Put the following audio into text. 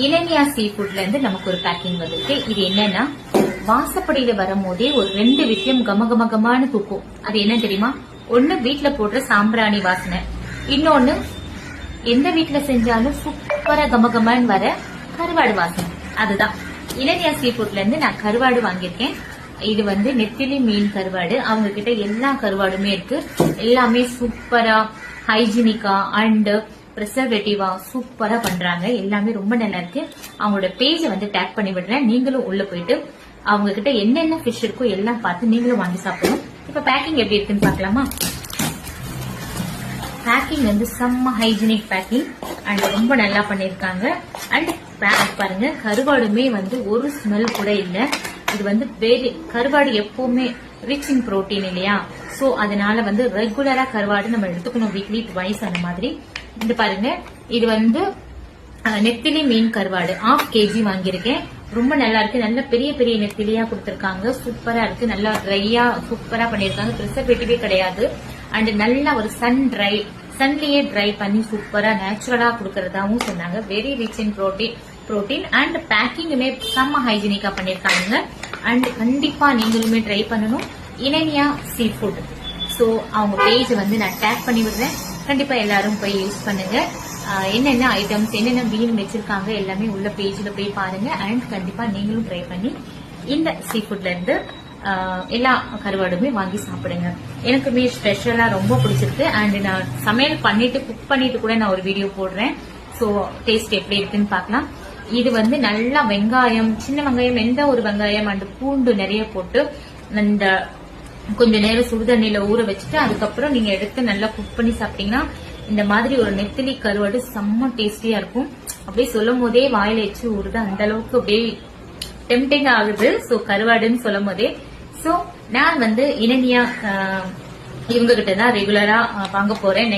இளநியா சீ ஃபுட்ல இருந்து நமக்கு ஒரு பேக்கிங் வந்திருக்கு. இது என்னன்னா, வாசப்படியில வரும்போதே ஒரு 2 விஷயம் கமகமகமான தூக்கும். அது என்ன தெரியுமா? ஒண்ணு வீட்டுல போடுற சாம்பிராணி வாசனை, இன்னொன்னு எந்த வீட்டுல செஞ்சாலும் சூப்பரா கமகமான்னு வர கருவாடு வாசனை. அதுதான் இளநியா சீ ஃபுட்ல இருந்து நான் கருவாடு வாங்கியிருக்கேன். இது வந்து நெத்திலி மீன் கருவாடு. அவங்க கிட்ட எல்லா கருவாடுமே இருக்கு. எல்லாமே சூப்பரா ஹைஜீனிக்கா அண்ட் ப்ரிசர்வேட்டிவா சூப்பரா பண்றாங்க. எல்லாமே ரொம்ப நல்லா இருக்கு. அவங்களோட பேஜ வந்து டேக் பண்ணி விடுறேன். நீங்களும் உள்ள போயிட்டு அவங்க கிட்ட என்னென்ன ஃபிஷ் இருக்கோ எல்லாம் பார்த்து நீங்களும் வாங்கி சாப்பிடணும். இப்ப பேக்கிங் எப்படி இருக்குன்னு பாக்கலாமா? பேக்கிங் வந்து செம்ம ஹைஜீனிக் பேக்கிங் அண்ட் ரொம்ப நல்லா பண்ணிருக்காங்க. அண்ட் பாருங்க, கருவாடுமே வந்து ஒரு ஸ்மெல் கூட இல்ல. இது வந்து கருவாடு எப்பவுமே ரிச் இன் புரோட்டீன் இல்லையா? சோ அதனால வந்து ரெகுலரா கருவாடு நம்ம எடுத்துக்கணும், வீக்லி ட்வைஸ் அந்த மாதிரி. இது பாருங்க, இது வந்து நெத்திலி மீன் கருவாடு 1/2 kg வாங்கியிருக்கேன். ரொம்ப நல்லா இருக்கு. நல்ல பெரிய பெரிய நெத்திலியா கொடுத்திருக்காங்க. சூப்பரா இருக்கு. நல்லா ட்ரையா சூப்பரா பண்ணிருக்காங்க. ப்ரிசர்வேட்டிவே கிடையாது. அண்ட் நல்லா ஒரு சன்லயே ட்ரை பண்ணி சூப்பரா நேச்சுரலா கொடுக்கறதாவும் சொன்னாங்க. Very rich in protein and பேக்கிங்குமே செம்ம ஹைஜீனிக்கா பண்ணிருக்காங்க. அண்ட் கண்டிப்பா நீங்களுமே ட்ரை பண்ணணும். இளநியா சீ ஃபுட். சோ அவங்க பேஜ் வந்து நான் டேக் பண்ணி விடுறேன். கண்டிப்பா எல்லாரும் போய் யூஸ் பண்ணுங்க. என்னென்ன ஐட்டம்ஸ் என்னென்ன மீன் வச்சிருக்காங்க எல்லாமே உள்ள பேஜ்ல போய் பாருங்க. அண்ட் கண்டிப்பா நீங்களும் ட்ரை பண்ணி இந்த சீ ஃபுட்ல இருந்து எல்லா கருவாடுமே வாங்கி சாப்பிடுங்க. எனக்குமே ஸ்பெஷலா ரொம்ப பிடிச்சிருக்கு. அண்ட் நான் சமையல் பண்ணிட்டு குக் பண்ணிட்டு கூட நான் ஒரு வீடியோ போடுறேன். சோ டேஸ்ட் எப்படி இருக்குன்னு பாக்கலாம். இது வந்து நல்லா வெங்காயம், சின்ன வெங்காயம், எந்த ஒரு வெங்காயம் அண்ட் பூண்டு நிறைய போட்டு இந்த கொஞ்ச நேரம் சுடுதண்ணில ஊற வச்சுட்டு அதுக்கப்புறம் நீங்க எடுத்து நல்லா குக் பண்ணி சாப்பிட்டீங்கன்னா இந்த மாதிரி ஒரு நெத்திலி கருவாடு செம்ம டேஸ்டியா இருக்கும். அப்படியே சொல்லும் போதே வாயில எச்சு ஊறுது. அந்த அளவுக்கு அப்படியே டெம்டிங் ஆகுது. சோ கருவாடுன்னு சொல்லும் போதே. சோ நான் வந்து இளநியா இவங்க கிட்ட தான் ரெகுலரா வாங்க போறேன்.